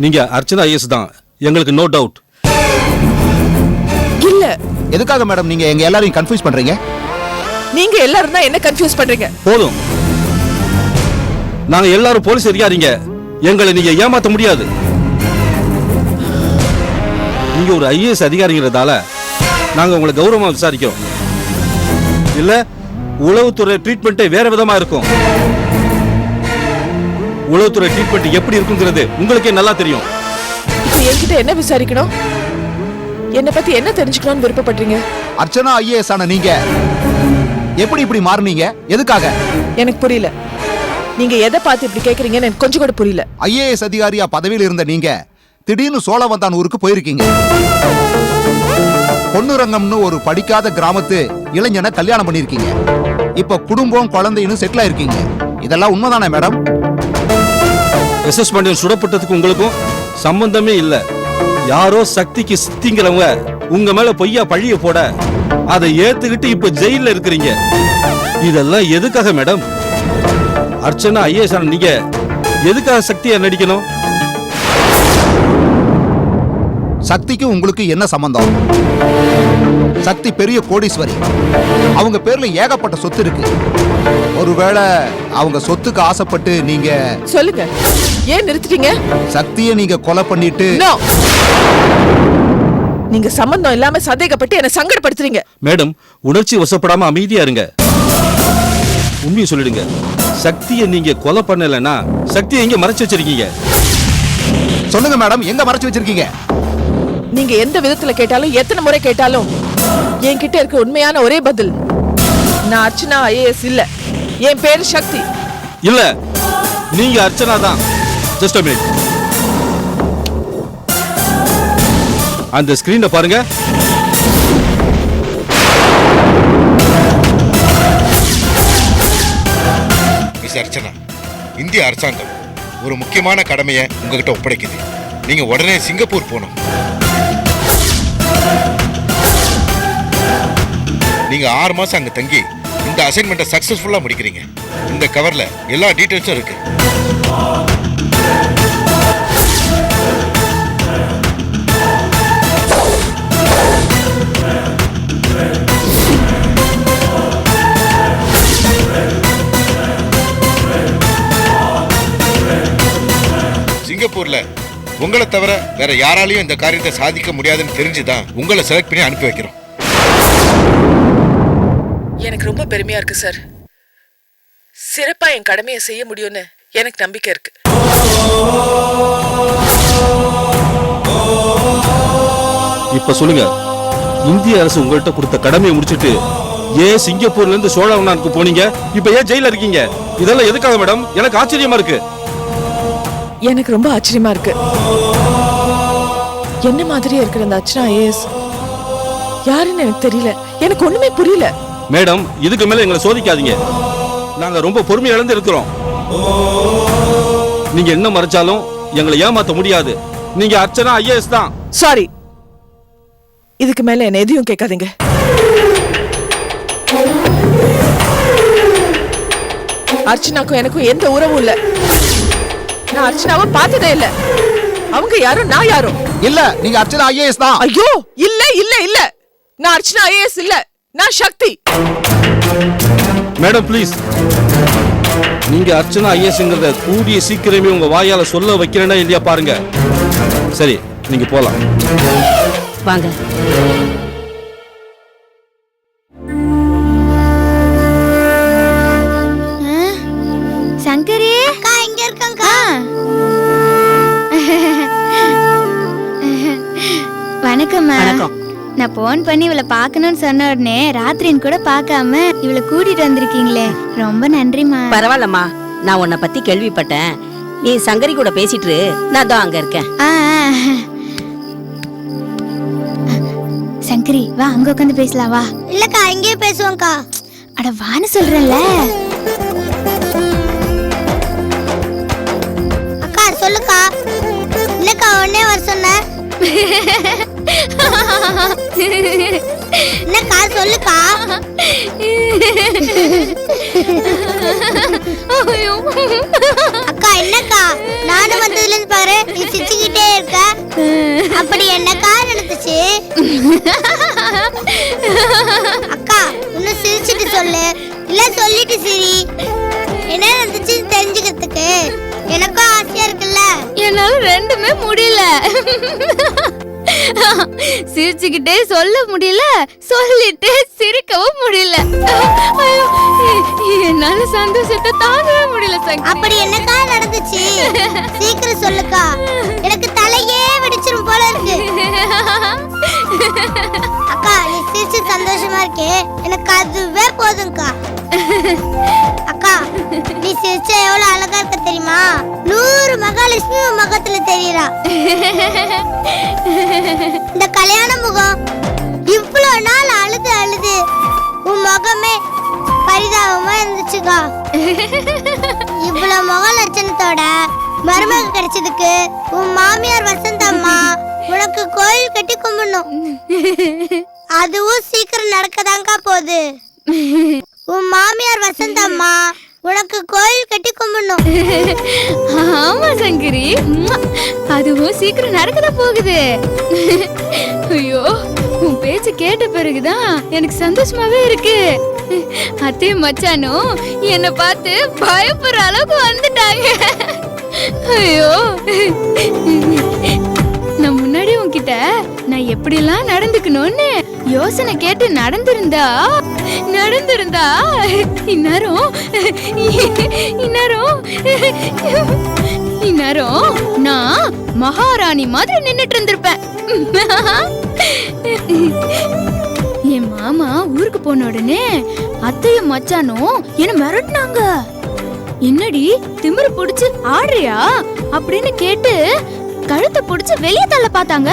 நீங்க அர்ச்சனா ஐஎஸ் தான், எங்களுக்கு நோ டவுட். இல்ல. எதுக்காக மேடம் நீங்க எங்க எல்லாரையும் கன்ஃபியூஸ் பண்றீங்க? நீங்க எல்லாரும் தான் என்ன கன்ஃபியூஸ் பண்றீங்க. போதும், நாங்க எல்லாரும் போலீஸ் அதிகாரிங்க, எங்களை நீங்க ஏமாத்த முடியாது. நீங்க ஒரு ஐஏஎஸ் அதிகாரிங்கிறதால நாங்க உங்களை கௌரவமா விசாரிக்கிறோம். இல்ல உளவுத்துறை ட்ரீட்மெண்ட்டே வேற விதமா இருக்கும். உளவுத்துறை ட்ரீட்மெண்ட் எப்படி இருக்குங்கிறது உங்களுக்கே நல்லா தெரியும். இப்போ என்கிட்ட என்ன விசாரிக்கணும்? என்ன பத்தி என்ன தெரிஞ்சுக்கணும்னு விருப்பப்படுறீங்க? அர்ச்சனா ஐஏஎஸ் ஆன நீங்க எப்படி இப்படி மாறுனீங்க? எதுக்காக? எனக்கு புரியல. நீங்க எதை பார்த்து இப்படி கேக்குறீங்கன்னு எனக்கு கொஞ்சம் கூட புரியல. ஐஏஎஸ் அதிகாரியா பதவியில் இருந்த நீங்க திடீர்னு சோழவந்தான் ஊருக்கு போயிருக்கீங்க. பொன்னுரங்கம்னு ஒரு படிக்காத கிராமத்து இளைஞனை கல்யாணம் பண்ணிருக்கீங்க. இப்ப குடும்பம் குழந்தைன்னு செட்டில் ஆயிருக்கீங்க. இதெல்லாம் உண்மைதானே மேடம்? எஸ்எஸ் பாண்டியன் சுடப்பட்டதுக்கு உங்களுக்கும் சம்பந்தமே இல்ல. யாரோ சக்திக்கு சித்திங்கிறவங்க உங்க மேல பொய்யா பழிய போட அதை ஏத்துக்கிட்டு இப்ப ஜெயில இருக்கிறீங்க. இதெல்லாம் எதுக்காக மேடம்? அர்ச்சனா ஐஏஎஸ் நீங்க எதுக்காக சக்தியா நடிக்கணும்? சக்திக்கு உங்களுக்கு என்ன சம்பந்தம்? சக்தி பெரிய கோடீஸ்வரி. அவங்க பேர்ல ஏகப்பட்ட சொத்து இருக்கு. ஒருவேளை அவங்க சொத்துக்கு ஆசைப்பட்டு நீங்க சொல்லுங்க, ஏன் நிறுத்திட்டீங்க? சக்தியை நீங்க கொலை பண்ணிட்டு நீங்க சம்பந்தம் இல்லாம சந்தேகப்பட்டு என்ன சங்கடப்படுத்துறீங்க. மேடம், உணர்ச்சி வசப்படாம அமைதியா இருங்க. உண்மையை சொல்லிடுங்க. சக்தியை நீங்க கொலை பண்ணலன்னா சக்தியை எங்க மறைச்சு வச்சிருக்கீங்க? சொல்லுங்க மேடம், எங்க மறைச்சு வச்சிருக்கீங்க? நீங்க எந்த விதத்துல கேட்டாலும் எத்தனை முறை கேட்டாலும் என்கிட்ட இருக்க உண்மையான ஒரே பதில், நான் அர்ச்சனா ஐஏஎஸ் இல்ல, என் பேரு சக்தி. இல்ல, நீங்க அர்ச்சனா தான். Just a minute. அந்த ஸ்கிரீனை பாருங்க. மிஸ் அர்ச்சனா, இந்திய அரசாங்கம் ஒரு முக்கியமான கடமையை உங்ககிட்ட ஒப்படைக்குது. நீங்க உடனே சிங்கப்பூர் போகணும். நீங்க 6 மாசம் அங்க தங்கி இந்த அசைன்மெண்ட்டை சக்சஸ்ஃபுல்லா முடிக்கிறீங்க. இந்த கவர்ல எல்லா டீடைல்ஸும் இருக்கு. சிங்கப்பூர்ல உங்களை தவிர வேற யாராலையும் இந்த காரியத்தை சாதிக்க முடியாதுன்னு தெரிஞ்சுதான் உங்களை செலக்ட் பண்ணி அனுப்பி வைக்கிறோம். எனக்கு ரொம்ப பெருமையா இருக்கு சார். சிறப்பா என் கடமையை செய்ய முடியும்னு எனக்கு நம்பிக்கை இருக்கு. இப்ப சொல்லுங்க, இந்திய அரசு உங்கள்கிட்ட கொடுத்த கடமையை முடிச்சிட்டு ஏன் சிங்கப்பூர்ல இருந்து சோழவனானுக்கு போனீங்க? இப்ப ஏன் ஜெயில இருக்கீங்க? இதெல்லாம் எதுக்காக மேடம்? எனக்கு ஆச்சரியமா இருக்கு. எனக்கு ரொம்ப ஆச்சரியமா இருக்கு. என்ன மாதிரியே இருக்கிற அந்த அர்ச்சனா ஐஏஎஸ் யாருன்னு எனக்கு தெரியல. எனக்கு ஒண்ணுமே புரியல. மேடம், இதுக்கு மேல எங்களை சோதிக்காதீங்க. நாங்க ரொம்ப பொறுமை இழந்து இருக்கிறோம். நீங்க என்ன மறைச்சாலும் எங்களை ஏமாத்த முடியாது. நீங்க அர்ச்சனா ஐஏஎஸ் தான். சாரி, இதுக்கு மேல என்ன எதையும் கேட்காதீங்க. அர்ச்சனாக்கும் எனக்கும் எந்த உறவும் இல்ல. நான் அர்ச்சனாவை பார்த்ததே இல்ல. அவங்க யாரும், நான் யாரும் இல்ல. நீங்க அர்ச்சனா ஐஏஎஸ் தான். ஐயோ, இல்ல இல்ல இல்ல, நான் அர்ச்சனா ஐஏஎஸ் இல்ல, நான் சக்தி. மேடம் ப்ளீஸ், நீங்க அர்ச்சனா ஐஏஎஸ்ங்கிறத கூடிய சீக்கிரமே உங்க வாயால சொல்ல வைக்கிறேன்னா இல்லையா பாருங்க. சரி, நீங்க போலாம். வாங்க. சங்கரி அக்கா இங்க இருக்கங்க. வணக்கம்மா. வணக்கம். நான் போன் பண்ணி இவளை பார்க்கணும்னு சொன்ன உடனே ராத்திரின்னு கூட பார்க்காம இவளை கூட்டிட்டு வந்திருக்கீங்களே, ரொம்ப நன்றிமா. பரவாயில்லம்மா, நான் உன்னை பத்தி கேள்விப்பட்டேன். நீ சங்கரி கூட பேசிட்டு நான் தான் அங்க இருக்கேன். சங்கரி வா, அங்க உட்காந்து பேசலாம் வா. இல்லக்கா இங்கே பேசுவோம்க்கா. அட வான்னு சொல்றேன்ல. அக்கா சொல்லுக்கா. என்னக்கா உடனே வர சொன்ன? என்னக்கா சொல்லுக்கா. அக்கா என்னக்கா, நானும் வந்ததுல இருந்து பாரு நீ சிரிச்சுக்கிட்டே அப்படி என்னக்கா நடந்துச்சு? அக்கா இன்னும் சிரிச்சிட்டு சொல்லு, இல்ல சொல்லிட்டு சிரி. என்ன நடந்துச்சுன்னு தெரிஞ்சுக்கிறதுக்கு எனக்கும் ஆசையா இருக்குல்ல. என்னால ரெண்டுமே முடியல. சிரிச்சுக்கிட்டே சொல்ல முடியல, சொல்லிட்டு சிரிக்கவும் முடியல. ஐயோ, என்னால சந்தோஷத்தை தாங்கவே முடியல சங்கரி. அப்படி என்னக்கா நடந்துச்சு? சீக்கிரம் சொல்லுக்கா, எனக்கு தலையே வெடிச்சிரும் போல இருக்கு. அக்கா நீ சிரிச்சு சந்தோஷமா இருக்கே, எனக்கு அதுவே போதும்க்கா. அக்கா நீ சிரிச்சா எவ்வளவு அழகா இருக்க தெரியுமா? 100 மகாலட்சுமி உன் முகத்துல தெரியறா. இந்த கல்யாண முகம் இவ்வளவு நாள் அழுது அழுது உன் முகமே பரிதாபமா இருந்துச்சுக்கா. இவ்வளவு முக லட்சணத்தோட மருமக கிடைச்சதுக்கு உன் மாமியார் வசந்தம்மா உனக்கு கோயில் கட்டி கும்பிடணும். அதுவும் சீக்கிரம் நடக்கதாங்கா போகுது. உன் மாமியார் வசந்தம்மா உனக்கு கோயில் கட்டி கும்பிடணும். ஆமா சங்கரி, அதுவும் சீக்கிரம் நடக்கதான் போகுது. ஐயோ, உன் பேச்சு கேட்ட பிறகுதான் எனக்கு சந்தோஷமாவே இருக்கு. அத்தையும் மச்சானும் என்ன பார்த்து பயப்படுற அளவுக்கு வந்துட்டாங்க. ஐயோ, நான் முன்னாடி உன்கிட்ட நான் எப்படிலாம் நடந்துக்கணும்னு யோசனை கேட்டு நடந்திருந்தா இந்நேரம் நான் மகாராணி மாதிரி நின்னுட்டு இருந்திருப்பேன். என் மாமா ஊருக்கு போன உடனே அத்தையும் மச்சானும் என்ன மிரட்டினாங்க. என்னடி திமிரு புடிச்சு ஆடுறியா அப்படின்னு கேட்டு கழுத்தை புடிச்சு வெளியே தள்ள பார்த்தாங்க.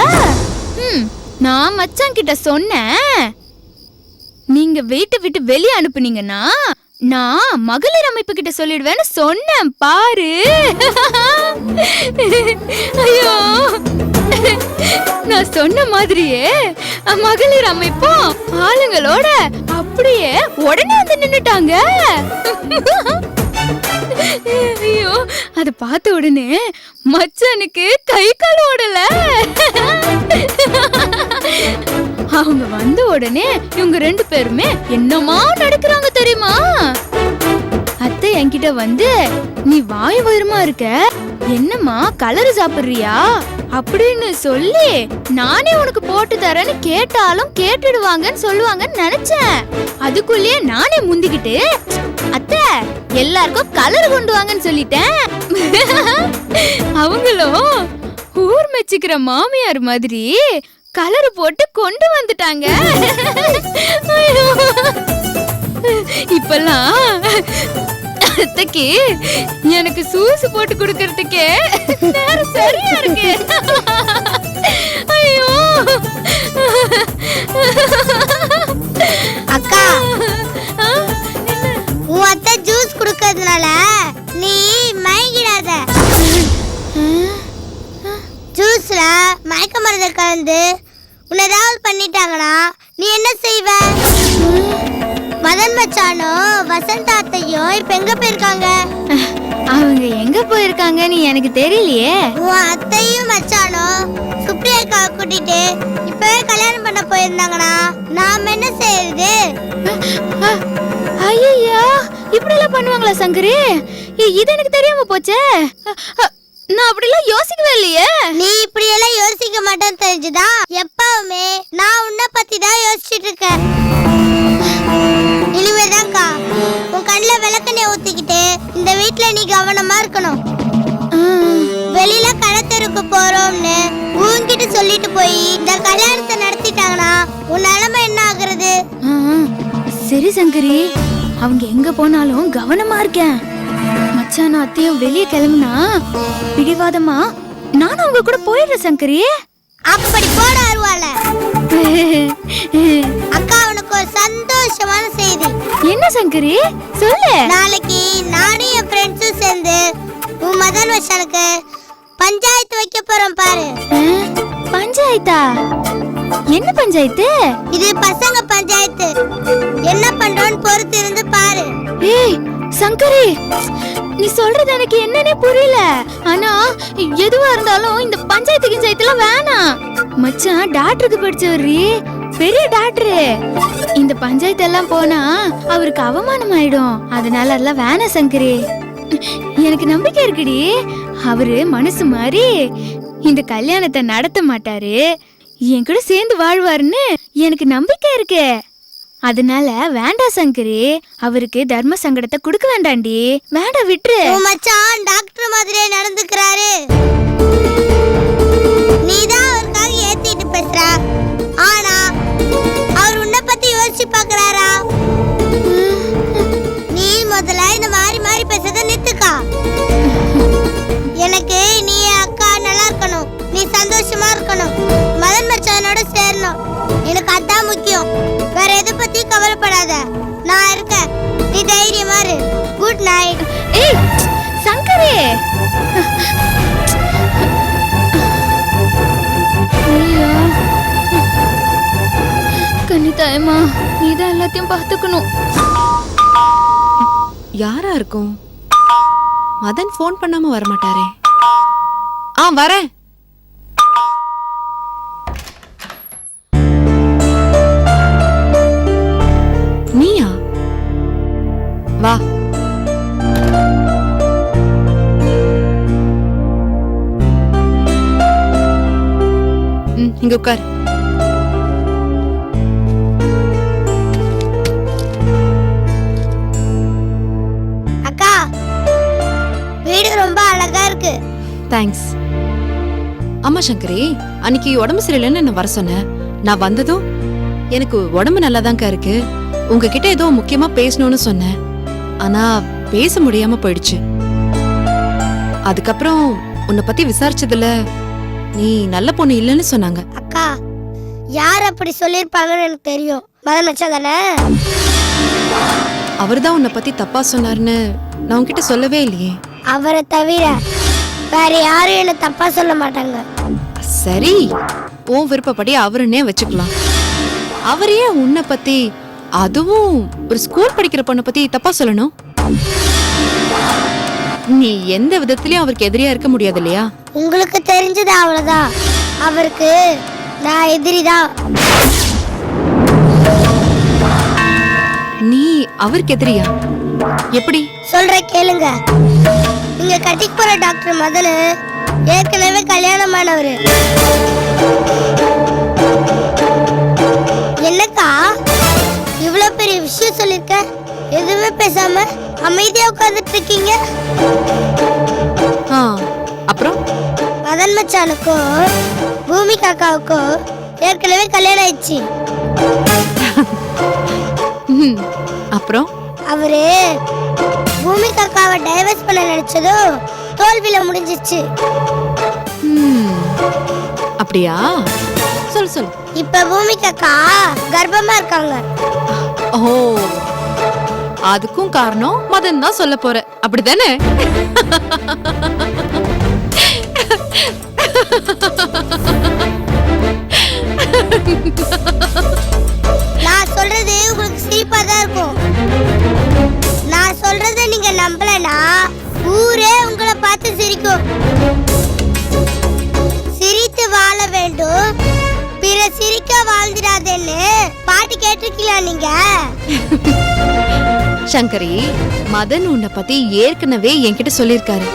நான் மச்சான் கிட்ட சொன்னேன், நீங்க வீட்டை விட்டு வெளியே அனுப்புனீங்கன்னா நான் மகளிர் அமைப்பு கிட்ட சொல்லிடுவேன்னு சொன்னேன் பாரு. ஐயோ, நான் சொன்ன மாதிரியே மகளிர் அமைப்பும் ஆளுங்களோட அப்படியே உடனே வந்து நின்னுட்டாங்க. ஐயோ, அத பார்த்த உடனே மச்சானுக்கு கை கால் ஓடல. அவங்க வந்த உடனே இவங்க 2 பேருமே என்னமா நடக்குறாங்க தெரியுமா? அத்தை என்கிட்ட வந்து, நீ வாய் வயிறுமா இருக்க, என்னம்மா கலரு சாப்பிடுறியா அப்படின்னு சொல்லி நானே உனக்கு போட்டு தரேன்னு கேட்டாலும் கேட்டுடுவாங்கன்னு சொல்லுவாங்கன்னு நினைச்சேன். அதுக்குள்ளேயே நானே முந்திக்கிட்டு, அத்தை எல்லாருக்கும் கலர் கொண்டு வாங்கன்னு சொல்லிட்டேன். அவங்களும் ஊர் மெச்சிக்கிற மாமியார் மாதிரி கலர் போட்டு கொண்டு வந்துட்டாங்க. இப்பெல்லாம் அத்தைக்கு எனக்கு சூசு போட்டு கொடுக்கறதுக்கே நேரம் சரியா இருக்கு. ஐயோ அக்கா, உன் அத்தை ஜூஸ் குடுக்கறதுனால நீ மயங்கிடாத. ஜூஸ்ல மயக்க மருந்து கலந்து உன்னை ஏதாவது பண்ணிட்டாங்கன்னா நீ என்ன செய்வ? மதன் மச்சானும் வசந்த அத்தையும் இப்ப எங்க போயிருக்காங்க? அவங்க எங்க போயிருக்காங்கன்னு எனக்கு தெரியலையே. உன் அத்தையும் மச்சானும் சுப்ரியாக்கா கூட்டிட்டு இப்பவே கல்யாணம் பண்ண போயிருந்தாங்கன்னா நாம என்ன செய்யறது? ஐயா, இப்படி எல்லாம் பண்ணுவாங்களா சங்கரி? இது எனக்கு தெரியாம போச்சே. நான் அப்படிலாம் யோசிக்கவே இல்லையே. நீ இப்படி எல்லாம் யோசிக்க மாட்டேன்னு தெரிஞ்சுதான் எப்பவுமே நான் உன்னை பத்தி தான் யோசிச்சுட்டு இருக்கேன். இனிமேதான்க்கா உன் கண்ணுல விளக்கெண்ணெய் ஊத்திக்கிட்டு இந்த வீட்டுல நீ கவனமா இருக்கணும். வெளியில கடத்தருக்கு போறோம்னு உன்கிட்ட சொல்லிட்டு போய் இந்த கல்யாணத்தை நடத்திட்டாங்கன்னா உன் நிலைமை என்ன ஆகுறது? சரி சங்கரி, அவங்க எங்க போனாலும் கவனமா இருக்கேன். மச்சானும் அத்தையும் வெளியே கிளம்புனா பிடிவாதமா நானும் அவங்க கூட போயிடுறேன் சங்கரி. அப்படி போட அருவால. அக்கா, உனக்கு ஒரு சந்தோஷமான செய்தி. என்ன சங்கரி சொல்லு? நாளைக்கு நானும் என் ஃப்ரெண்ட்ஸும் சேர்ந்து உன் மதன் வச்சனுக்கு பஞ்சாயத்து வைக்க போறோம் பாரு. பஞ்சாயத்தா? என்ன பஞ்சாயத்து? இது பசங்க பஞ்சாயத்து. என்ன பண்றோன்னு பொறுத்து இருந்து பாரு. ஏய் சங்கரி, நீ சொல்றது எனக்கு என்னன்னே புரியல. ஆனா எதுவா இருந்தாலும் இந்த பஞ்சாயத்து கிஞ்சாயத்துலாம் வேணாம். மச்சான் டாக்டருக்கு படிச்சவரு, பெரிய டாக்டரு. இந்த பஞ்சாயத்து எல்லாம் போனா அவருக்கு அவமானம் ஆயிடும். அதனால அதெல்லாம் வேணாம் சங்கரி. எனக்கு நம்பிக்கை இருக்குடி, அவரு மனசு மாறி இந்த கல்யாணத்தை நடத்த மாட்டாரு, என் கூட சேர்ந்து வாழ்வாருன்னு எனக்கு நம்பிக்கை இருக்கு. அதனால வேண்டாம் சங்கரி, அவருக்கு தர்ம சங்கடத்தை கொடுக்க வேண்டாண்டி. வேண்டாம், விட்டுரு. உன் மச்சான் டாக்டர் மாதிரியே நடந்துக்கிறாரு. நீதான் அவருக்காக ஏத்திட்டு பேசுற. ஆனா அவர் உன்னை பத்தி யோசிச்சு பாக்குறாரா? நீ முதல்ல இந்த மாறி மாறி பேசுறத நிறுத்துக்கா. எனக்கு நீ அக்கா நல்லா இருக்கணும், நீ சந்தோஷமா இருக்கணும், மதன் மச்சானோட சேரணும். எனக்கு அதான் முக்கியம். வேற எதை பத்தி கவலைப்படாத, நான் இருக்கேன். நீ தைரியமா இரு. Good night. ஏய் சங்கரி, ஐயோ கன்னிதாயம்மா, நீதான் எல்லாத்தையும் பார்த்துக்கணும். யாரா இருக்கும்? மதன் ஃபோன் பண்ணாம வரமாட்டாரே. வரேன். நீயா? வா. இங்க உட்கார். அக்கா, வீடு ரொம்ப அழகா இருக்கு. தேங்க்ஸ். ஆமா சங்கரி, அன்னைக்கு உடம்பு சரியில்லைன்னு என்ன வர சொன்ன. நான் வந்ததும் எனக்கு உடம்பு நல்லாதான்க்கா இருக்கு, உங்ககிட்ட ஏதோ முக்கியமா பேசணும்னு சொன்னேன். ஆனா பேச முடியாம போயிடுச்சு. அதுக்கப்புறம் உன்னை பத்தி விசாரிச்சதுல நீ நல்ல பொண்ணு இல்லைன்னு சொன்னாங்க. அக்கா, யார் அப்படி சொல்லிருப்பாங்கன்னு எனக்கு தெரியும். மதன் மச்சான் தானே? அவர்தான் உன்னை பத்தி தப்பா சொன்னாருன்னு நான் உன்கிட்ட சொல்லவே இல்லையே. அவரை தவிர வேற யாரும் என்ன தப்பா சொல்ல மாட்டாங்க. சரி, உன் விருப்பப்படி அவருன்னே வச்சுக்கலாம். அவரையே உன்னை பத்தி, அதுவும் ஒரு ஸ்கூல் படிக்கிற பொண்ணை பத்தி தப்பா சொல்லணும்? நீ எந்த விதத்திலயும் அவருக்கு எதிரியா இருக்க முடியாது இல்லையா? உங்களுக்கு தெரிஞ்சது அவ்வளவுதான். அவருக்கு நான் எதிரிதான். நீ அவருக்கு எதிரியா? எப்படி சொல்ற கேளுங்க. நீங்க கட்டிக்கு போற டாக்டர் மதனு ஏற்கனவே கல்யாணமானவரு. என்னக்கா இவ்வளவு பெரிய விஷயம் சொல்லிருக்க, எதுவுமே பேசாம அமைதியா உட்கார்ந்துட்டு இருக்கீங்க? அப்புறம் மதன் மச்சானுக்கும் பூமி காக்காவுக்கும் ஏற்கனவே கல்யாணம் ஆயிடுச்சு. அப்புறம் அவரு பூமி காக்காவை டைவர்ஸ் பண்ண நினைச்சதும் தோல்வியில முடிஞ்சிச்சு. அப்படியா? சொல் சொல். இப்ப பூமி காக்கா கர்ப்பமா இருக்காங்க. ஓ, அதுக்கும் காரணம் மதன் தான் சொல்ல போற, அப்படிதானே? நான் சொல்றது உங்களுக்கு சிரிப்பா தான் இருக்கும். நான் சொல்றத நீங்க நம்பலனா ஊரே உங்களை பார்த்து சிரிக்கும். சிரித்து வாழ வேண்டும், பிற சிரிக்க வாழ்ந்திடாதேன்னு பாட்டு கேட்டிருக்கீங்களா நீங்க? சங்கரி, மதன் உன்னை பத்தி ஏற்கனவே என்கிட்ட சொல்லிருக்காரு.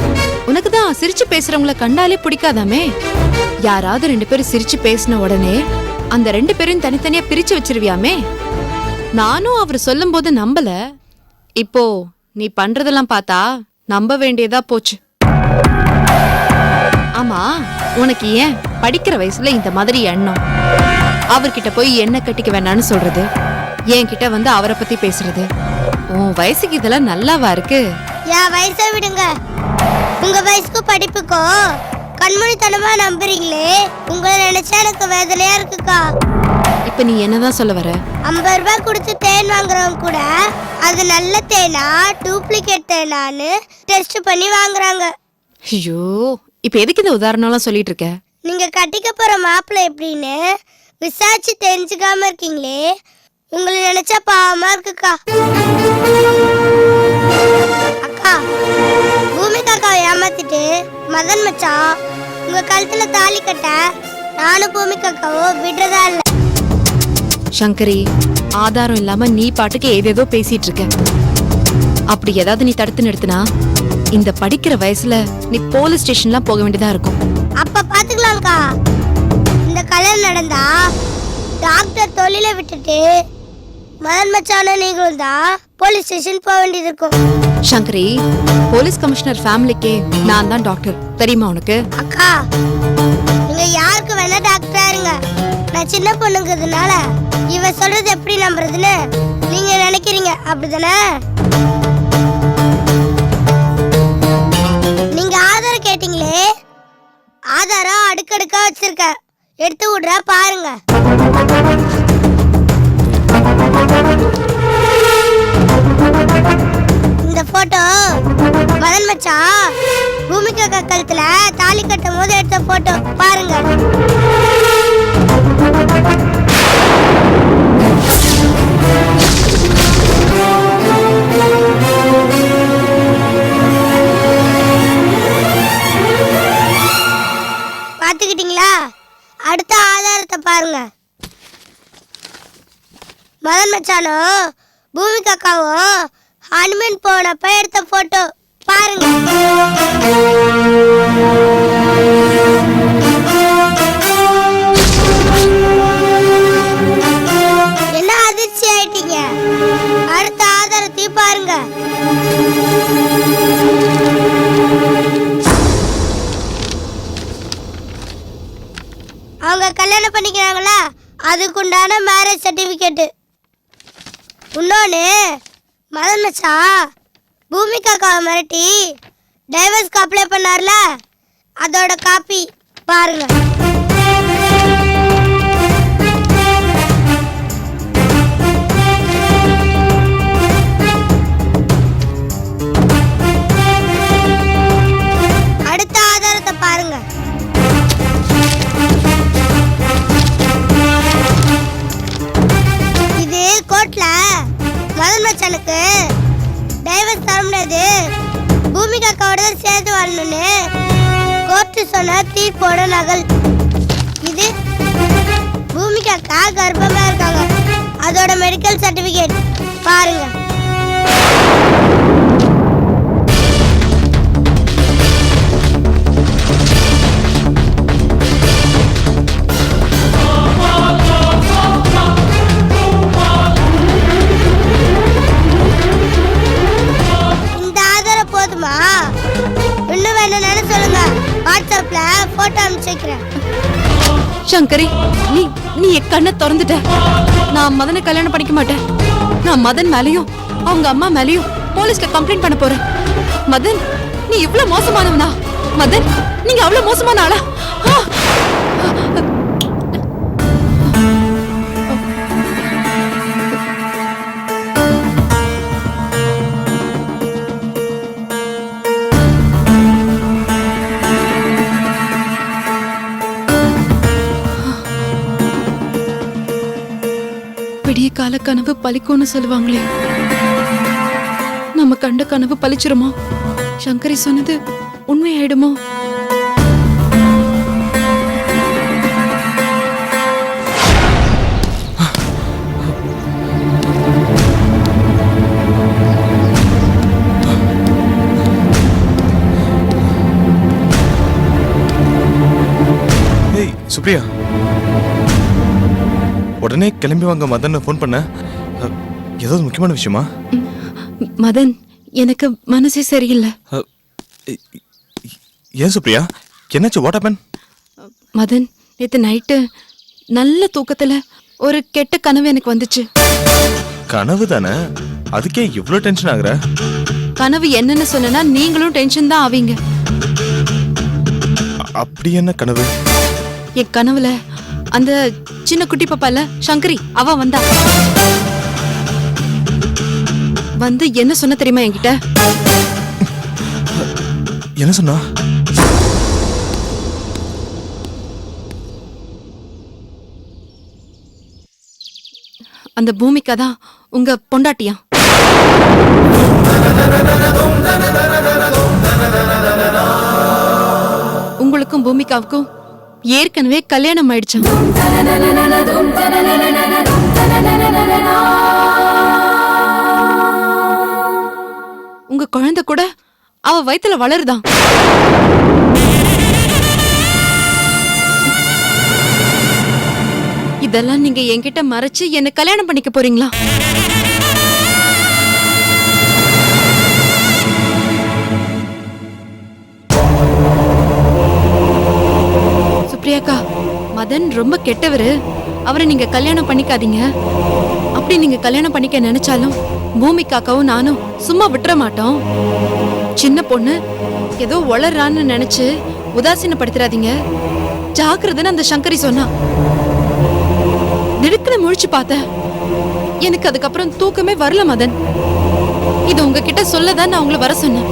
உனக்கு தான் சிரிச்சு பேசுறவங்கள கண்டாலே பிடிக்காதாமே. யாராவது 2 பேரும் சிரிச்சு பேசின உடனே அந்த 2 பேரும் தனித்தனியா பிரிச்சு வச்சிருவியாமே. நானும் அவர் சொல்லும் போது நம்பல. இப்போ நீ பண்றதெல்லாம் பார்த்தா நம்ப வேண்டியதா போச்சு. ஆமா, உனக்கு ஏன் படிக்கிற வயசுல இந்த மாதிரி எண்ணம்? அவர்கிட்ட போய் என்ன கட்டிக்க வேணான்னு சொல்றது, என்கிட்ட வந்து அவரை பத்தி பேசுறது, உன் வயசுக்கு இதெல்லாம் நல்லாவா இருக்கு? என் வயசை விடுங்க, உங்க வயசுக்கும் படிப்புக்கும் கண்மூடித்தனமா நம்புறீங்களே, உங்களை நினைச்சா எனக்கு வேதனையா இருக்குக்கா. இப்ப நீ என்னதான் சொல்ல வர? 50 ரூபாய் கொடுத்து தேன் வாங்குறவங்க கூட அது நல்ல தேனா டூப்ளிகேட் தேனான்னு டெஸ்ட் பண்ணி வாங்குறாங்க. ஐயோ, இப்ப எதுக்கு இந்த உதாரணம்லாம் சொல்லிட்டு இருக்க? நீங்க கட்டிக்க போற மாப்பிள்ளை எப்படின்னு விசாரிச்சு தெரிஞ்சுக்காம இருக்கீங்களே, உங்களை நினைச்சா பாவமா இருக்குக்கா. அக்கா, பூமிகாக்காவை ஏமாத்திட்டு மதன் மச்சான் உங்க கழுத்துல தாலி கட்ட நானும் பூமிகாக்காவோ விடுறதா இல்ல. சங்கரி, ஆதாரம் இல்லாம நீ பாட்டுக்கு ஏதேதோ பேசிட்டு இருக்க. அப்படி ஏதாவது நீ தடுத்து நிறுத்தினா இந்த படிக்கிற வயசுல நீ போலீஸ் ஸ்டேஷன்லாம் போக வேண்டியதா இருக்கும். அப்ப பாத்துக்கலாம்க்கா. இந்த கல்யாணம் நடந்தா டாக்டர் தொழிலை விட்டுட்டு மதன் மச்சான நீங்களும் தான் போலீஸ் ஸ்டேஷன் போக வேண்டியது இருக்கும். சங்கரி, போலீஸ் கமிஷனர் ஃபேமிலிக்கே நான் தான் டாக்டர், தெரியுமா உனக்கு? அக்கா, நீங்க யாருக்கு வேணா டாக்டரா இருங்க. நான் சின்ன பொண்ணுங்கிறதுனால இவ சொல்றது எப்படி நம்புறதுன்னு நீங்க நினைக்கிறீங்க, அப்படிதானே? நீங்க ஆதாரம் கேட்டீங்களே, ஆதாரம் அடுக்கடுக்கா வச்சிருக்க, எடுத்து விடுறா பாருங்க. இந்த போட்டோ மதன் மச்சான் பூமிகா கழுத்துல தாலி கட்டும் போது எடுத்த போட்டோ பாருங்க. பாத்துக்கிட்டீங்களா? அடுத்த ஆதாரத்தை பாருங்க. மதன் மச்சானும் பூமிகாக்காவும் ஹனுமன் போனப்ப எடுத்த போட்டோ பாருங்க. என்ன அதிர்ச்சி ஆயிட்டீங்க? அடுத்த ஆதாரத்தையும் பாருங்க. அவங்க கல்யாணம் பண்ணிக்கிறாங்களா, அதுக்குண்டான மேரேஜ் சர்டிபிகேட். இன்னொன்று, மதன் மச்சான் பூமிகாக்காவை மிரட்டி டைவர்ஸ்க்கு அப்ளை பண்ணார்ல, அதோட காப்பி பாருங்க. அடுத்த ஆதாரத்தை பாருங்க. இது கோர்ட்ல மதன் மச்சானுக்கு டைவர்ஸ் தர முடியாது, பூமிகாக்காவோட தான் சேர்த்து வாழணும்னு கோர்ட்டு சொன்ன தீர்ப்போட நகல். இது பூமிகாக்கா கர்ப்பமா இருக்காங்க, அதோட மெடிக்கல் சர்டிபிகேட் பாருங்க. இன்னும் வேணும்னு சொல்லுங்க, வாட்ஸ்அப்ல போட்டோ அனுப்பிச்சிக்கிறேன். சங்கரி, நீ நீ என் கண்ணை திறந்துட்ட. நான் மதனை கல்யாணம் பண்ணிக்க மாட்டேன். நான் மதன் மேலயும் அவங்க அம்மா மேலயும் போலீஸ்ல கம்ப்ளைண்ட் பண்ண போறேன். மதன், நீ இவ்வளவு மோசமானவனா? மதன், நீங்க அவ்வளவு மோசமான ஆளா? விடிய கால கனவு பலிக்கும்னு சொல்லுவாங்களே, நம்ம கண்ட கனவு பலிச்சிருமோ? சங்கரி சொன்னது உண்மையாயிடுமோ? ஏய் சுப்ரியா, உடனே கிளம்பி வாங்க மதன் ஃபோன் பண்ண. ஏதாவது முக்கியமான விஷயமா? மதன், எனக்கு மனசே சரியில்லை. ஏன் சுப்ரியா, என்னாச்சு? What happen? மதன், நேத்து நைட்டு நல்ல தூக்கத்துல ஒரு கெட்ட கனவு எனக்கு வந்துச்சு. கனவு தானே, அதுக்கே இவ்ளோ டென்ஷன் ஆகுற? கனவு என்னன்னு சொன்னா நீங்களும் டென்ஷன் தான் ஆவீங்க. அப்படி என்ன கனவு? என் கனவுல அந்த சின்ன குட்டி பாப்பால சங்கரி அவ வந்தா. வந்து என்ன சொன்ன தெரியுமா என்கிட்ட? என்ன சொன்னா? அந்த பூமிகா தான் உங்க பொண்டாட்டியா? உங்களுக்கும் பூமிகாவுக்கும் ஏற்கனவே கல்யாணம் ஆயிடுச்சாம். உங்க குழந்தை கூட அவ வயித்துல வளருதான். இதெல்லாம் நீங்க என்கிட்ட மறைச்சு என்ன கல்யாணம் பண்ணிக்க போறீங்களா? சுப்ரியாக்கா, மதன் ரொம்ப கெட்டவரு. அவரை நீங்க கல்யாணம் பண்ணிக்காதீங்க. அப்படி நீங்க கல்யாணம் பண்ணிக்க நினைச்சாலும் பூமிகாக்காவும் நானும் சும்மா விட்டுற மாட்டோம். சின்ன பொண்ணு ஏதோ வளர்றான்னு நினைச்சு உதாசீனப்படுத்திடாதீங்க. ஜாக்கிரதைன்னு அந்த சங்கரி சொன்னா. திடுக்குன்னு முழிச்சு பார்த்தேன். எனக்கு அதுக்கப்புறம் தூக்கமே வரல மதன். இது உங்ககிட்ட சொல்லதான் நான் உங்களை வர சொன்னேன்.